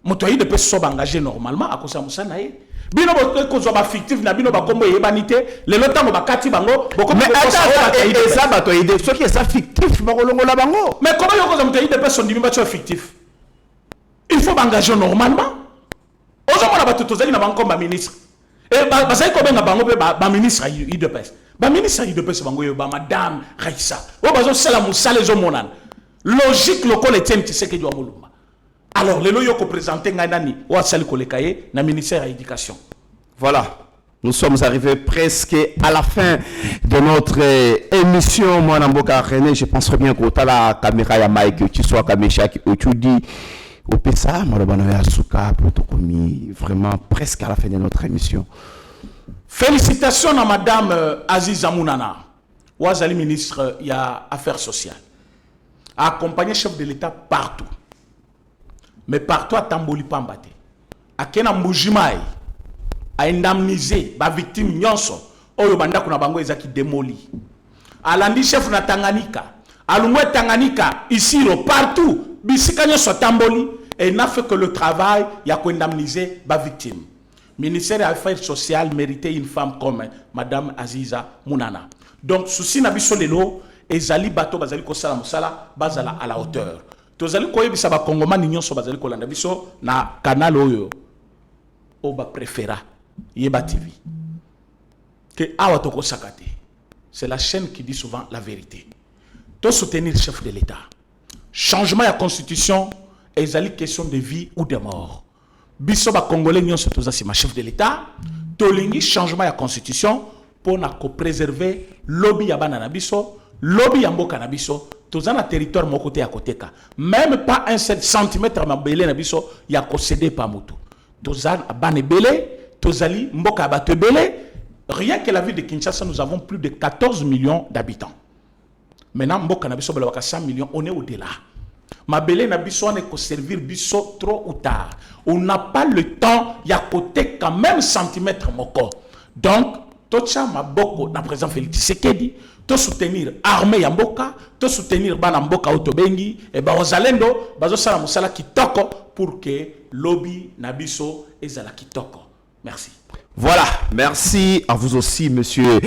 Motoyi de pes so engagé normalement à kosa musana e. Bino ko zo ba fictif na bino ba kombo yebanité, le lotango ba kati bango, boko mais attends, ça bataille de ce qui est ça fictif ba kolongo la bango. Mais comment yo ko zo motoyi de pes son dimi ba fictif? Il faut engager normalement. Aujourd'hui, on a tout na bango comme ministre. Et bazai ko benga bango ba ministre de pes. Ba ministre de pes bango yo ba madame Raissa. O bazo sala musala zo monan. Logique local etem tseke du amoluma. Alors les loyaux ko présenter nganani o asali ko lekaye na ministère de l'éducation. Voilà. Nous sommes arrivés presque à la fin de notre émission. Moi Namboka René, je penserais bien qu'au la caméra ya Mike tu sois Kamesha qui tu dis au PSA, vraiment presque à la fin de notre émission. Félicitations à madame Aziza Mounana, Ouazali ministre il y a Affaires sociales, a accompagné le chef de l'État partout. Mais partout à Tamboli Pambate, à Kena Mbujimaï, a indemnisé les victimes nyonso, oyo banda kuna bango ezaki démoli. A l'andi chef na Tanganyika, à l'Umwe Tanganyika, ici, partout, bisika nyonso Tamboli, et il n'a fait que le travail, il y a indemniser les victimes. Le ministère des Affaires sociales méritait une femme comme Madame Aziza Mounana. Donc, souci na biso lelo, ezali bato bazali ko sala musala, bazala à la hauteur. Tozali ko yebisa ba Kongomani nyonso bazali ko landa biso na canal oyo. Oba préféra Yeba TV. Que awa toko sakate. C'est la chaîne qui dit souvent la vérité. To soutenir le chef de l'État. Changement de la constitution, ezali question de vie ou de mort. Biso ba Congolais nyonso toza si ma chef de l'État, tolingi changement de la constitution pour na ko préserver lobby ya bana na biso, lobby ya mboka na biso, toza na territoire mon côté à côté ka. Même pas un seul centimètre ma belé na biso ya ko céder pa mutu. Toza bana belé, tozali mboka ba te belé. Rien que la ville de Kinshasa, nous avons plus de 14 millions d'habitants. Maintenant mboka na biso balaka 100 millions, on est au-delà. Ma belé na biso on est servir biso trop ou tard. On n'a pas le temps, il y a côté quand même centimètre moko. Donc, tocha ma boko na président Félix Tshisekedi, to soutenir armée ya mboka, to soutenir bana mboka autobengi et ba ozalendo bazo sala musala kitoko pour que lobby na biso ezala kitoko. Merci. Voilà, merci à vous aussi, monsieur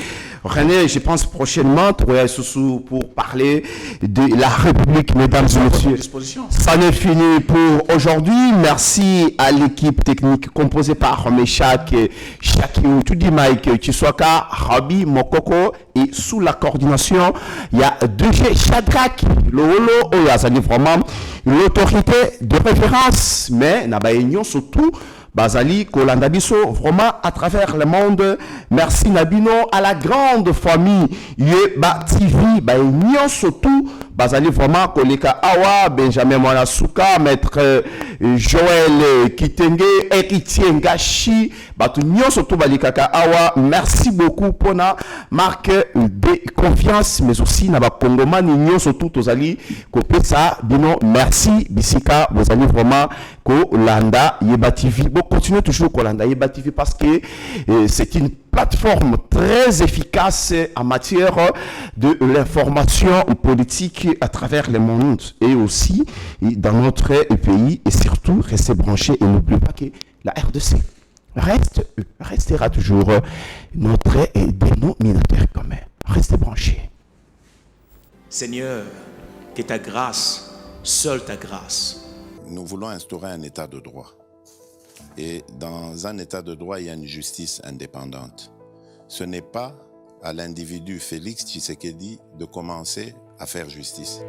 René. Je pense prochainement, pour parler de la République, mesdames et messieurs. Ça n'est fini pour aujourd'hui. Merci à l'équipe technique composée par Meshak, Shakiou, Tudi Mike, Chiswaka, Rabi, Mokoko, et sous la coordination, il y a 2G Shadrach, Lolo, Oyazani, vraiment l'autorité de référence, mais Nabaïnion surtout. Bazali, Kolanda Biso, vraiment à travers le monde. Merci Nabino, à la grande famille Yeba TV, Baïnion surtout. Bazali vraiment Koleka Awa, Benjamin Mwanasuka, Maître Joël Kitenge, Héritier Ngashi, Batunion surtout Balikaka Awa. Merci beaucoup pour la marque de confiance, mais aussi Naba Kongoman, Nyon surtout Tozali, Kopesa, Bino, merci Bisika, vous allez vraiment Kolanda Yeba TV. Bon, continuez toujours Kolanda Yeba TV parce que c'est une plateforme très efficace en matière de l'information politique à travers le monde et aussi dans notre pays et surtout restez branchés et n'oubliez pas que la RDC restera toujours notre dénominateur commun. Restez branchés. Seigneur, que ta grâce, seule ta grâce. Nous voulons instaurer un état de droit. Et dans un état de droit, il y a une justice indépendante. Ce n'est pas à l'individu Félix Tshisekedi de commencer à faire justice.